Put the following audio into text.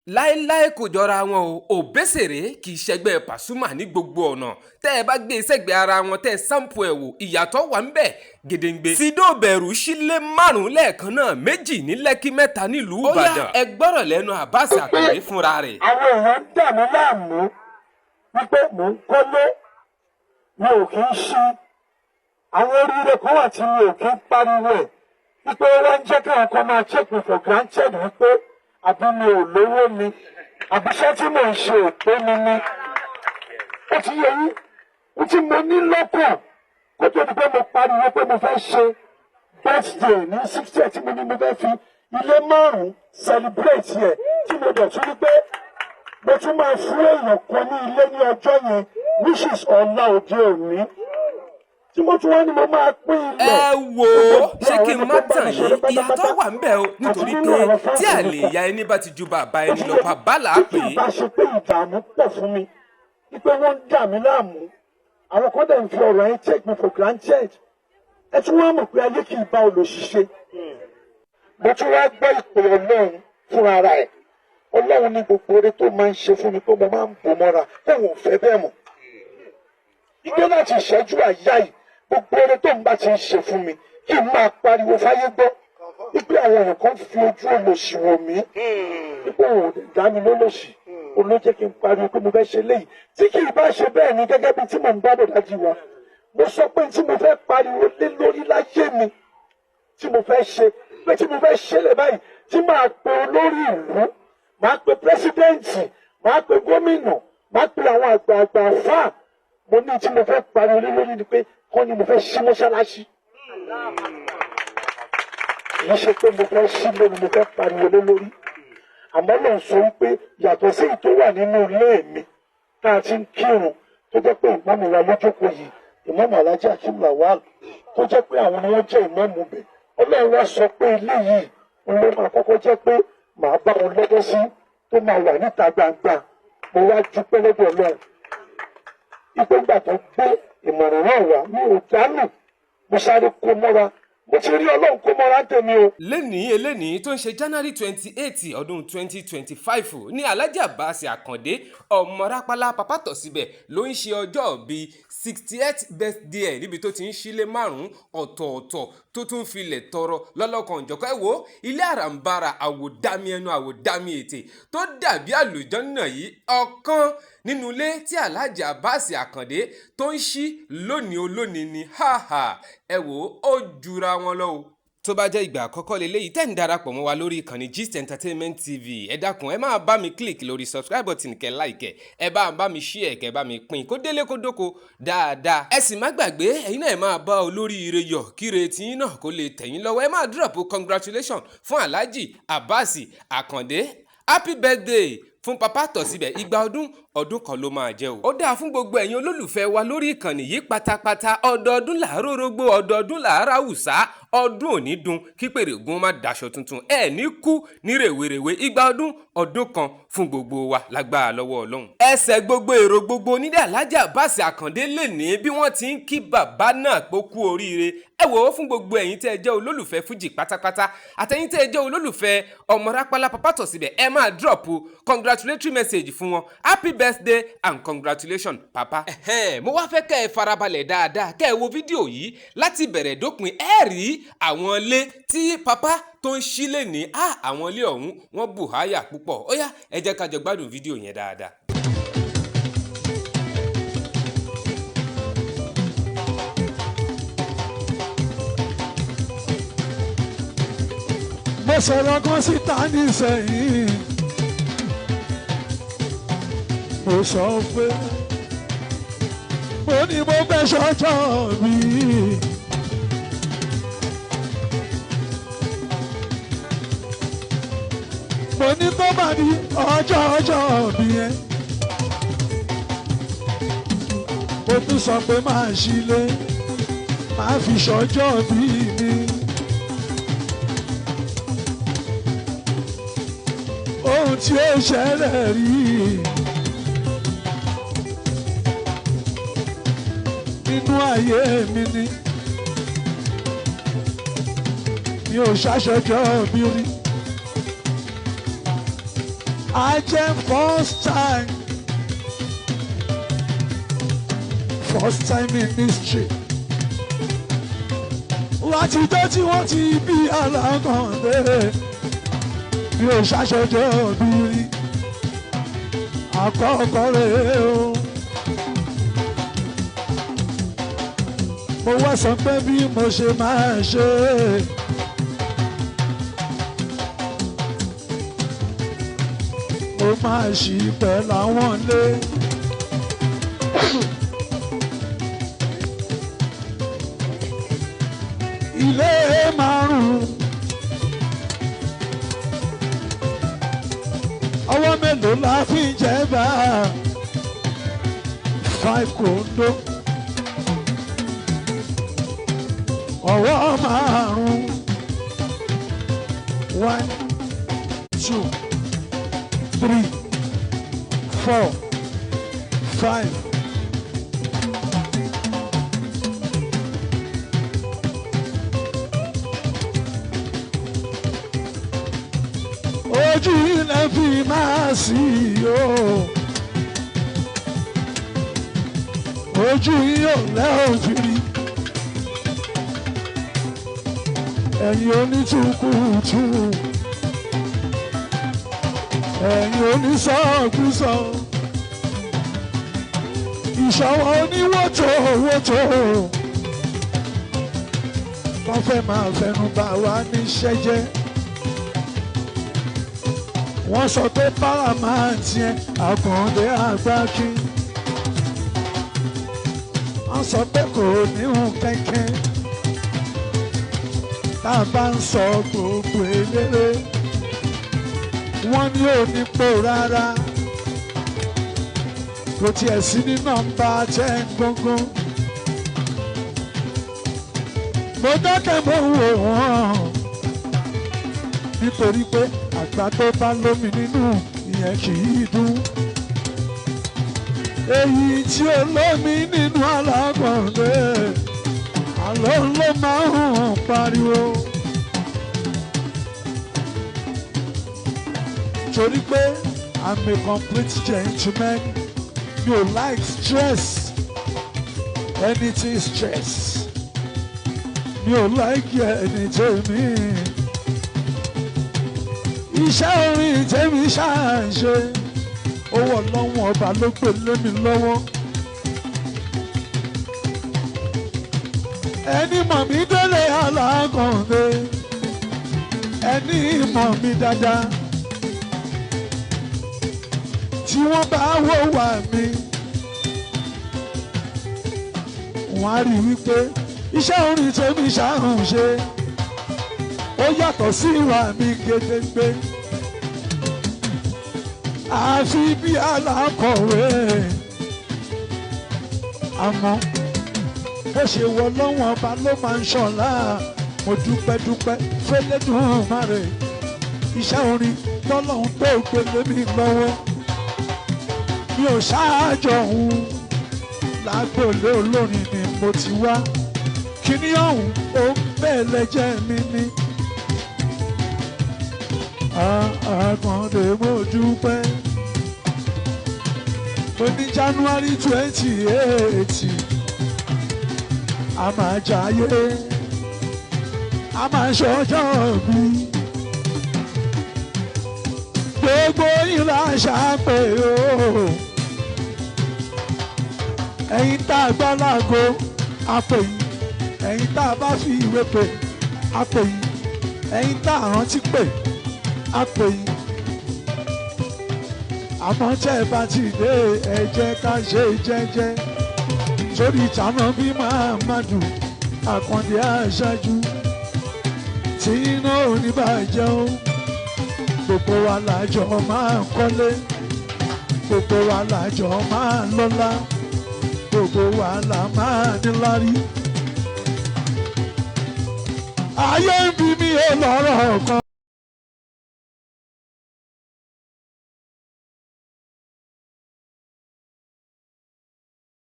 láéláé kò jọra wọn o. Obesere kì í ṣẹgbẹ́ Pasuma ní gbogbo ọ̀nà. Tẹ́ ẹ bá gbé sẹ́gbẹ̀ẹ́ ara wọn tẹ́ ẹ sampo ẹ̀ wò ìyàtọ̀ wà ń bẹ̀ gedengbe. Sido bẹ̀rù sílé márùn lẹ́ẹ̀kan náà, méjì ní Lẹ́kí, mẹ́ta nílùú Ìbàdàn. Ó yá ẹ gbọ́rọ̀ lẹ́nu Abass Akande fúnra rẹ̀. àwọn èèyàn dà mí láàmú wípé mò ń kọ́lé mi ò kì í ṣí àwọn oríire kan wà tí mi ò kì í pariwo ẹ̀ wípé wọ́n ń jẹ́ káwọn kan máa check me for granted wípé àbí mi ò lówó ni àbíṣẹ́ tí mò ń ṣe òpé mi ni ó ti yẹ yín ó ti mo ní lọ́kàn kó tó di pé mo pariwo pé mo fẹ́ ṣe birthday ní 60 tí mo ní mo fẹ́ fi ilé márùn-ún celebrate yẹ tí mo dẹ̀ tún ní pé mo tún máa fún èèyàn kan ní ilé ní ọjọ́ yẹn which is ọ̀la òde òní tí mo tún wá ní mo máa pín ilẹ̀. ẹ wò ó ṣé kí n má tàn yín ìyàtọ̀ wà ń bẹ̀ o nítorí pé tí àlè ìyá ẹni bá ti ju bàbá ẹni lọ bàbá là á pè é. tí kì í bá ṣe pé ìdààmú pọ̀ fún mi wípé wọ́n ń dà mí láàmú àwọn kan dẹ̀ ń fi ọ̀rọ̀ yẹn take me for granted ẹ tún wá mọ̀ pé ayé kì í bá olóṣìṣẹ́ mo tún wá gbọ́ ìpè Ọlọ́run fúnra ara ẹ̀ Ọlọ́run ní gbogbo oore tó máa ń ṣe fún mi pé mo máa ń bò mọ́ra òun ò fẹ́ bẹ́ẹ̀ mọ̀ ìgbé láti ìṣẹ́jú àyá yìí gbogbo oore tó ń bá ti ń ṣe fún mi kí n máa pariwo fáyé gbọ́ wípé àwọn èèyàn kan fi ojú olòṣì wò mí wípé òun ò dá mi lólòṣì òun ló jẹ́ kí n pariwo pé mo fẹ́ ṣe léyìí tí kì í bá ṣe bẹ́ẹ̀ ni gẹ́gẹ́ bí tí mò ń bá bọ̀ dájú wa mo sọ pé tí mo fẹ́ pariwo lé lórí láyé mi tí mo fẹ́ ṣe pé tí mo fẹ́ ṣe lè báyìí tí máa pe olórí ìlú máa pe pírẹsidẹ́ǹtì máa pe gómìnà máa pe àwọn àgbààgbà fáà mo ní tí mo fẹ́ pariwo lé lórí ni pé kọ́ ni mo fẹ́ ṣí mọ́ṣáláṣí kì í ṣe pé mo fẹ́ ṣí lórí mo fẹ́ pariwo lé lórí àmọ́ náà sọ wípé yàtọ̀ sí èyí tó wà nínú ilé mi tá a ti ń kírun tó jẹ́ pé ìmáàmù wa lójókòó yìí ìmáàmù Alhaji Akeem Lawal tó jẹ́ pé àwọn ni wọ́n jẹ́ ìmáàmù bẹ̀ Ọlọ́run wá sọ pé ilé yìí ń ló máa kọ́kọ́ jẹ́ pé màá bá wọn lọ́dọ́ sí tó máa wà níta gbangba mo wá dúpẹ́ lọ́dọ̀ Ọlọ́run ipò ìgbà tó gbé ìmọ̀ràn náà wá mi ò dánù mo sáré kó mọ́ra mo ti rí Ọlọ́run kó mọ́ra tèmi o. elénìí tó ń ṣe January 28 ọdún 2025 ní Alhaji Abass Akande ọmọ rápálá papátọ̀ síbẹ̀ ló ń ṣe ọjọ́ bíi 68th birthday ẹ̀ níbi tó ti ń ṣílé márùn-ún ọ̀tọ̀ọ̀tọ̀ tó tún filẹ̀ tọrọ lọ́lọ́kan òjọ̀kọ́ ẹ̀ wò ilé àràǹbarà àwòdámi ẹnu àwòdámi ètè tó dàbí àlùjànnà yìí ọ̀kan nínú ilé tí Alhaji Abass Akande tó ń ṣí lónìí olónìí ni ẹ wò ó jura wọn lọ o. tó bá jẹ́ ìgbà àkọ́kọ́ lélẹ́yìí tẹ́ ń darapọ̀ mọ́ wa lórí ìkànnì Gist Entertainment TV ẹ dákun ẹ máa bá mi click lórí subscribe button kẹ́ like ẹ bá mi share kẹ́ bá mi pín kó délé kó dóko dáadáa. ẹ sì má gbàgbé ẹ̀yin náà ẹ máa bá olóríire yọ̀ kíre tiyín náà kó lè tẹ̀yìn lọ́wọ́ ẹ máa drop congratulations fún Alhaji Abass Akande happy birthday fún papa tọ̀ síbẹ̀ igba ọdún kan ló máa jẹ́ o. ó dáa fún gbogbo ẹ̀yin olólùfẹ́ wa lórí ìkànnì yìí pátápátá ọdọọdún làárọ̀ rógbó ọdọọdún làárọ̀ àwùsá ọdún òní dùn kí pèrègùn má daṣọ tuntun ẹ ní kú ní rèwerèwe igba ọdún kan fún gbogbo wa lágbára lọ́wọ́ Ọlọ́run. ẹsẹ̀ gbogbo èrò gbogbo onídé Alhaji Abass Akande lè ní bí wọ́n ti ń kí bàbá náà pé kú oríire ẹ wò ó fún gbogbo ẹ̀yin tẹ́ ẹ jẹ́ olólùfẹ́ fújì pátápátá àtẹ̀yin tẹ́ ẹ jẹ́ olólùfẹ́ ọmọ rápálá papátọ̀ síbẹ̀ ẹ máa drop congratulatory message fún wọn happy birthday and congratulations papa. mo wá fẹ́ kẹ́ ẹ farabalẹ̀ dáadáa kẹ́ ẹ wo fídíò yìí láti bẹ̀rẹ̀ dópin ẹ rí àwọn ilé tí papa tó ń ṣílẹ̀ ní àwọn ilé ọ̀hún wọ́n bù háyà púpọ̀ ó yá ẹ jẹ́ ká jọ gbádùn fídíò yẹn dáadáa. mo sọ̀rọ̀ kan síta nísẹ̀yìn mo sọ pé mo ní mo fẹ́ ṣọjọ́ mi mo ní tó bá ní ọjọ́ mi yẹn mo tún sọ pé máa ṣílé máa fi ṣọjọ́ bí mi. ohun tí ó ṣẹlẹ̀ rí nínú ayé mi ni mi ò ṣàṣọjọ́ mi rí I jẹ́ first time in history. Látijọ́ tí wọ́n ti bí Alákàndé mi ò ṣàṣọjọ́ bí rí àkọ́kọ́ rèé o. Mo wá sọ pé bí mo ṣe máa ṣe. Mo máa ṣì pẹ̀ láwọn lé. Ilé márùn-ún. Ọwọ́ mélòó la fi ń jẹ bá? 5 kondo. Ọwọ́ márùn-ún. 1, 2, 3, 4, 5. Ojú ilẹ̀ fi máa sí o. Ojú yóò lẹ́ òfìrí. Ẹ̀yin onítùkùtù. Ẹ̀yin onísọ̀kúsọ. Ìṣọwọ́ oníwòtòwòtò. Wọ́n fẹ́ máa fẹnu bà wá níṣẹ́ jẹ́. Wọ́n sọ pé paramount yẹn Àkàndé Àgbákí. Wọ́n sọ pé kò níhun kẹ́kẹ́. Tá a bá ń sọ gbogbo eléré. Wọ́n ní ò ní pò rárá. Kò tiẹ̀ sí ní nọ́mbà 10 gbọ́ngàn. Mo dákẹ́ mo wò wọ́n. Nítorí pé àgbà tó bá lómi nínú ìyẹn kì í dùn. Èyí tí ó lómi nínú Alákàndé àlọ́ ló máa ń pariwo. Torí pé I'm a complete gentleman. You like stress. Anything stress. You like anything. Iṣẹ́ orin tèmi ṣáàṣe. Owó Ọlọ́run ọba ló gbé lé mi lọ́wọ́. Ẹni mọ̀ mí délé Alákàndé. Ẹni mọ̀ mí dáadáa. Tí wọ́n bá wò wá mi. Wọ́n á rí wípé iṣẹ́ orin tèmi ṣáàṣe. Ó yàtọ̀ sí ìwà mi gédégbé. Àfi bí alákọ̀wé. Àmọ́ bó ṣe wọ lọ́wọ́n ọba ló máa ń ṣọ̀lá. Mo dúpẹ́ f'Ẹlẹ́dùmarè. Iṣẹ́ orin tọ́lọ́hun tó gbélé mi lọ́wọ́. Mi ò ṣáájọ òun. Lágbòlé olórin ni mo ti wá. Kíní ọ̀hún ó bẹ́ẹ̀ lẹ́jẹ̀ mi ní. Àkàndé mo dúpẹ́. Mo ní January 28. A máa jayé. A máa ṣọjọ́ bí. Gbogbo ìlà ṣàpè o. Ẹ̀yin tá a gbá láago, a pè yín. Ẹ̀yin tá a bá fi ìwé pè, a pè yín. Ẹ̀yin tá a rántí pè, a pè yín. Àmọ́ tẹ́ ẹ bá ti dé ẹ jẹ́ ká ṣe jẹ́jẹ́. Sórí ìtànà bí máa dùn Àkàndé aṣáájú. Tí iná ò ní bàjẹ́ o. Gbogbo wa làjọ máa kọ́lé. Gbogbo wa làjọ máa lọ́lá. Gbogbo wa là máa níláárí. Ayé ń bí mi ò lọ́rọ̀ kan.